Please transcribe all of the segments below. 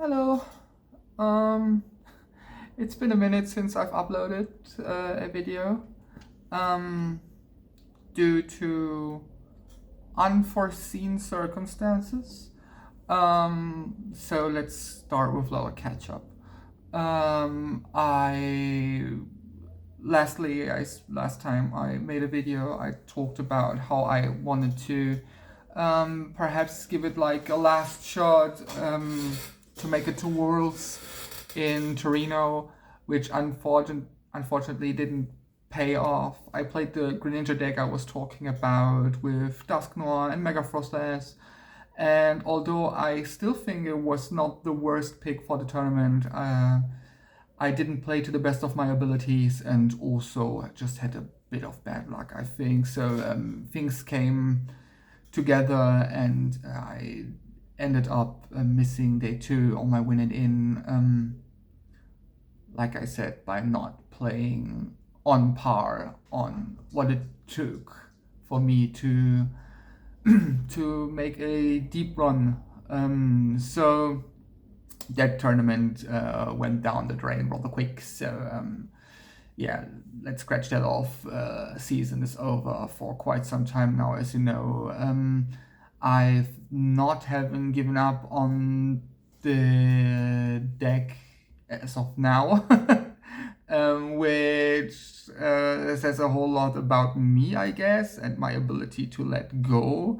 Hello. Um, it's been a minute since I've uploaded a video. Um, Due to unforeseen circumstances. So let's start with a little catch up. I last time I made a video, I talked about how I wanted to perhaps give it like a last shot to make it to Worlds in Torino, which unfortunately didn't pay off. I played the Greninja deck I was talking about with Dusknoir and Mega Frostless, and although I still think it was not the worst pick for the tournament, I didn't play to the best of my abilities and also just had a bit of bad luck, I think. So things came together and I ended up missing day two on my win and in. Like I said, by not playing on par on what it took for me to to make a deep run. So that tournament went down the drain rather quick. So yeah, let's scratch that off. Season is over for quite some time now, as you know. I've not haven't given up on the deck as of now, which says a whole lot about me, I guess, and my ability to let go.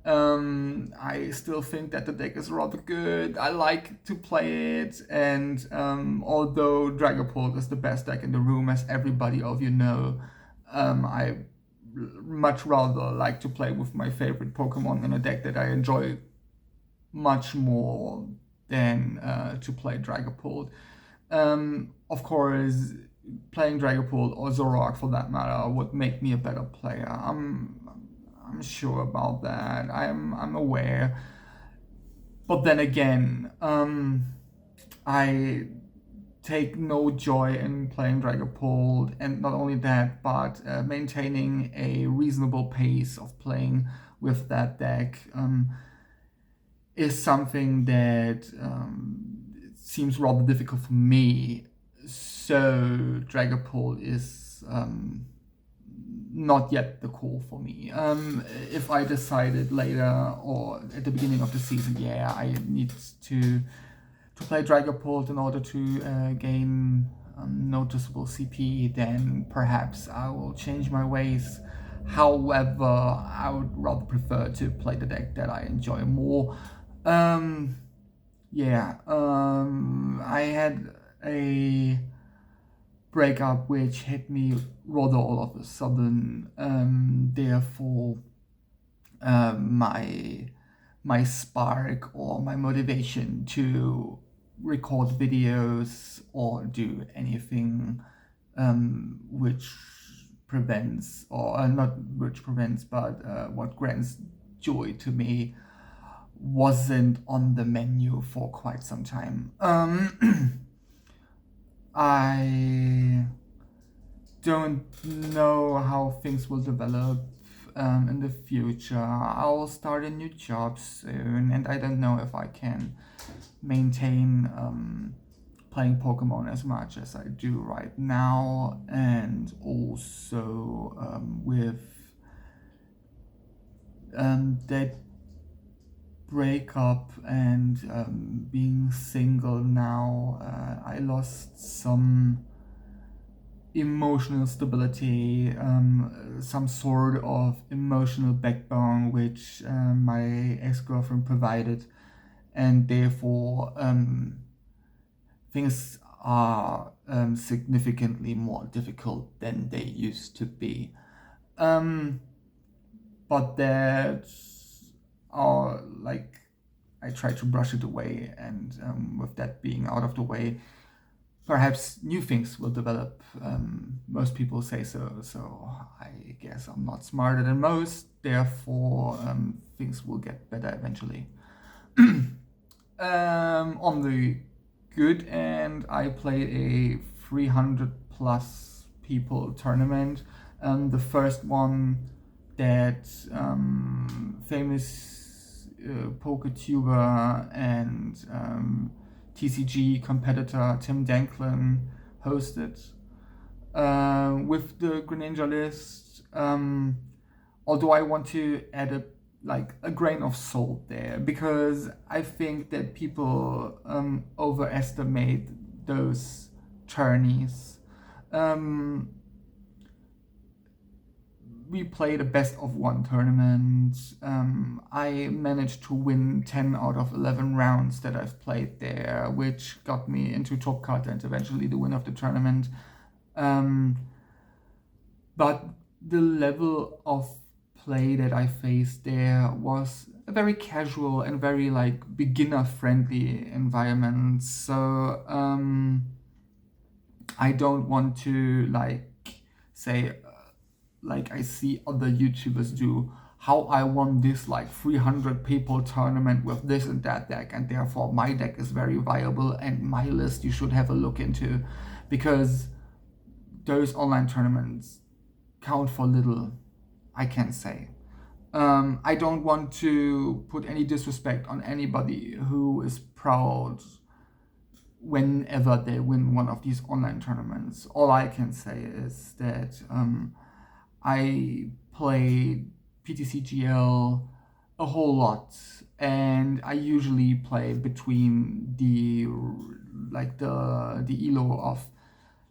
I still think that the deck is rather good. I like to play it, and although Dragapult is the best deck in the room, as everybody of you know, I much rather like to play with my favorite Pokemon in a deck that I enjoy much more than to play Dragapult. Of course, playing Dragapult or Zoroark for that matter would make me a better player. I'm sure about that. I'm aware. But then again, I take no joy in playing Dragapult, and not only that, but maintaining a reasonable pace of playing with that deck is something that seems rather difficult for me. So Dragapult is not yet the call for me. If I decided later or at the beginning of the season, yeah, I need to play Dragapult in order to gain noticeable CP, then perhaps I will change my ways. However, I would rather prefer to play the deck that I enjoy more. I had a breakup which hit me rather all of a sudden. Therefore, my spark or my motivation to record videos or do anything which prevents, or not which prevents, but what grants joy to me wasn't on the menu for quite some time. I don't know how things will develop in the future. I'll start a new job soon, and I don't know if I can maintain playing Pokemon as much as I do right now, and also with that breakup and being single now, I lost some emotional stability, some sort of emotional backbone which my ex-girlfriend provided, and therefore things are significantly more difficult than they used to be. But that are like, I try to brush it away, and with that being out of the way, perhaps new things will develop. Most people say so, so I guess I'm not smarter than most, therefore things will get better eventually. On the good end, I played a 300 plus people tournament. The first one that famous PokeTuber and TCG competitor Tim Danklin hosted with the Greninja list. Although I want to add a grain of salt there, because I think that people overestimate those tourneys. We played a best of one tournament. I managed to win 10 out of 11 rounds that I've played there, which got me into top cut and eventually the win of the tournament. But the level of play that I faced there was a very casual and very beginner friendly environment. So I don't want to say I see other YouTubers do, how I won this 300 people tournament with this and that deck, and therefore my deck is very viable and my list you should have a look into, because those online tournaments count for little, I can say. I don't want to put any disrespect on anybody who is proud whenever they win one of these online tournaments. All I can say is that I played PTCGL a whole lot, and I usually play between the elo of,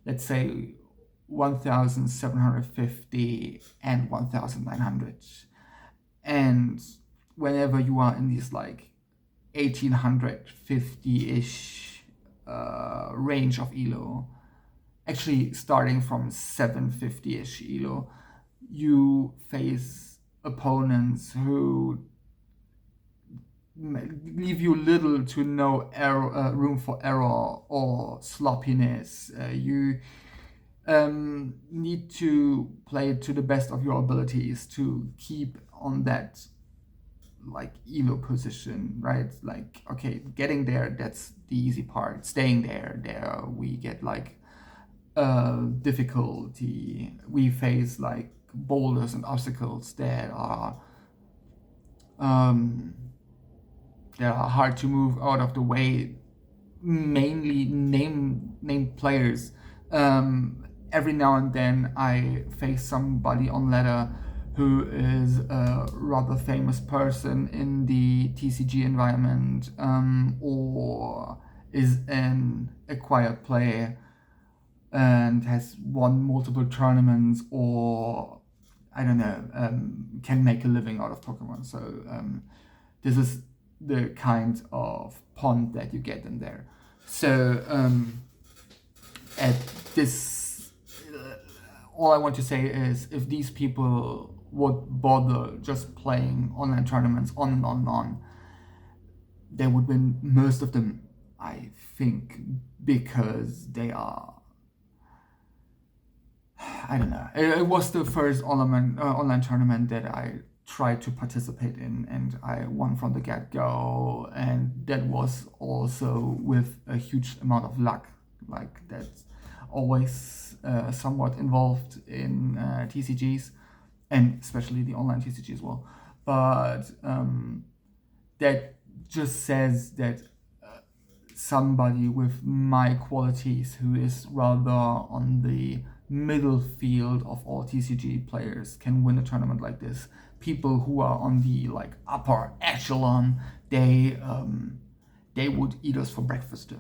let's say, 1,750 and 1,900. And whenever you are in these 1,850-ish range of elo, actually starting from 750-ish elo, you face opponents who leave you little to no room for error or sloppiness. You need to play to the best of your abilities to keep on that elo position, right? Okay, getting there, that's the easy part. Staying there we get difficulty. We face boulders and obstacles that are hard to move out of the way, mainly named players. Every now and then I face somebody on ladder who is a rather famous person in the TCG environment, or is an acquired player and has won multiple tournaments, or I don't know, can make a living out of Pokemon. So this is the kind of pond that you get in there. So at this, all I want to say is, if these people would bother just playing online tournaments on and on and on, they would win most of them, I think, because they are, I don't know. It was the first online tournament that I tried to participate in, and I won from the get-go, and that was also with a huge amount of luck. That's always somewhat involved in TCGs, and especially the online TCG as well. But that just says that somebody with my qualities, who is rather on the middle field of all TCG players, can win a tournament like this. People who are on the upper echelon, they would eat us for breakfast.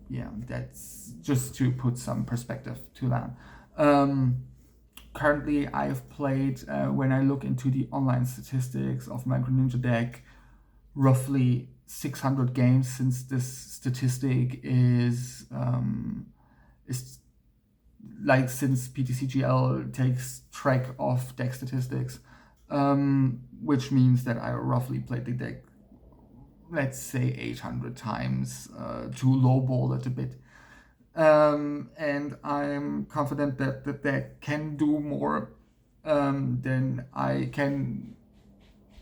Yeah, that's just to put some perspective to that. Currently, I've played, when I look into the online statistics of my Greninja deck, roughly 600 games, since this statistic is since PTCGL takes track of deck statistics, which means that I roughly played the deck, let's say, 800 times, to lowball it a bit. And I'm confident that the deck can do more than I can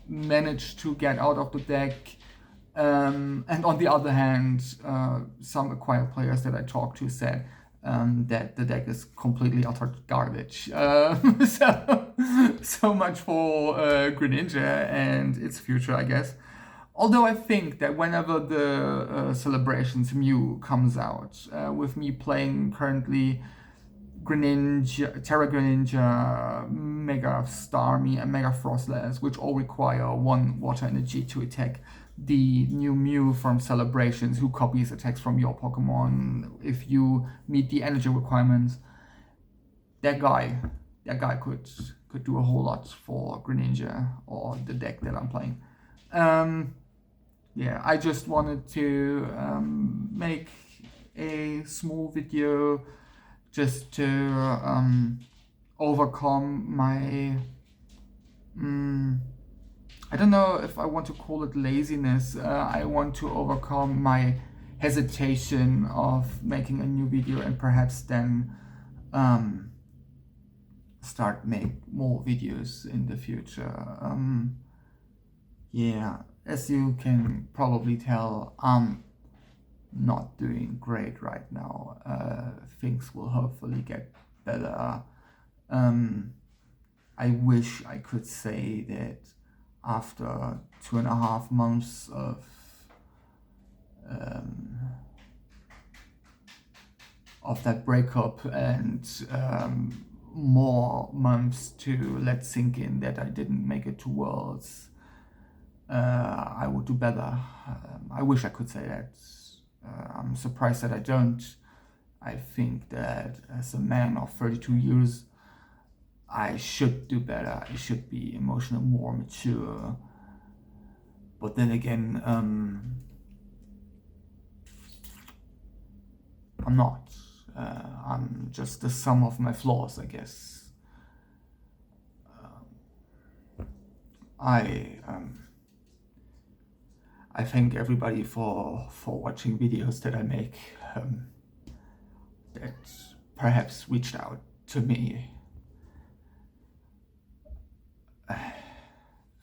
manage to get out of the deck. And on the other hand, some acquired players that I talked to said that the deck is completely utter garbage. So much for Greninja and its future, I guess. Although I think that whenever the Celebrations Mew comes out, with me playing currently Greninja, Terra Greninja, Mega Starmie, and Mega Frostlass, which all require 1 water energy to attack, the new Mew from Celebrations, who copies attacks from your Pokemon if you meet the energy requirements, that guy could do a whole lot for Greninja or the deck that I'm playing. Yeah, I just wanted to make a small video just to overcome my I don't know if I want to call it laziness. I want to overcome my hesitation of making a new video, and perhaps then start make more videos in the future. Yeah, as you can probably tell, I'm not doing great right now. Things will hopefully get better. I wish I could say that after 2.5 months of that breakup, and more months to let sink in that I didn't make it to Worlds, I would do better. I wish I could say that. I'm surprised that I don't. I think that as a man of 32 years, I should do better. I should be emotionally more mature. But then again, I'm not. I'm just the sum of my flaws, I guess. I thank everybody for watching videos that I make that perhaps reached out to me.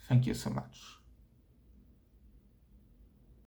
Thank you so much.